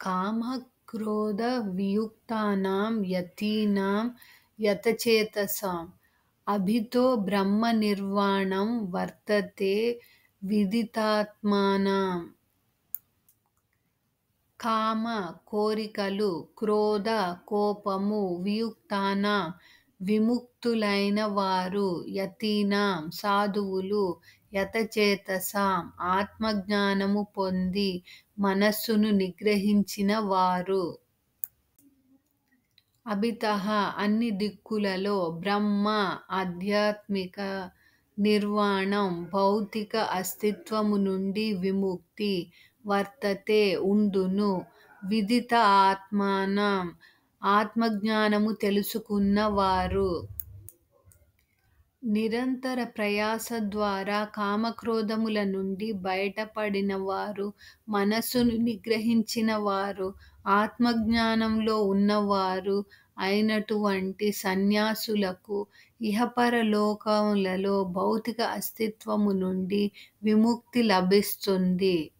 కామక్రోధవియుక్తానాం యతీనాం యతచేతసాం అభితో బ్రహ్మనిర్వాణం వర్తతే విదితాత్మానాం. కామ కోరికలు, క్రోధ కోపము, వియుక్తానాం విముక్తులైన వారు, యతీనాం సాధువులు, యతచేతసాం ఆత్మజ్ఞానము పొంది మనస్సును నిగ్రహించిన వారు. అభితః అన్ని దిక్కులలో, బ్రహ్మ ఆధ్యాత్మిక నిర్వాణం భౌతిక అస్తిత్వము నుండి విముక్తి, వర్తతే ఉండును, విదిత ఆత్మానం ఆత్మజ్ఞానము తెలుసుకున్న వారు. నిరంతర ప్రయాస ద్వారా కామక్రోధముల నుండి బయటపడిన వారు, మనస్సును నిగ్రహించిన వారు, ఆత్మజ్ఞానంలో ఉన్నవారు అయినటువంటి సన్యాసులకు ఇహపరలోకములలో భౌతిక అస్తిత్వము నుండి విముక్తి లభిస్తుంది.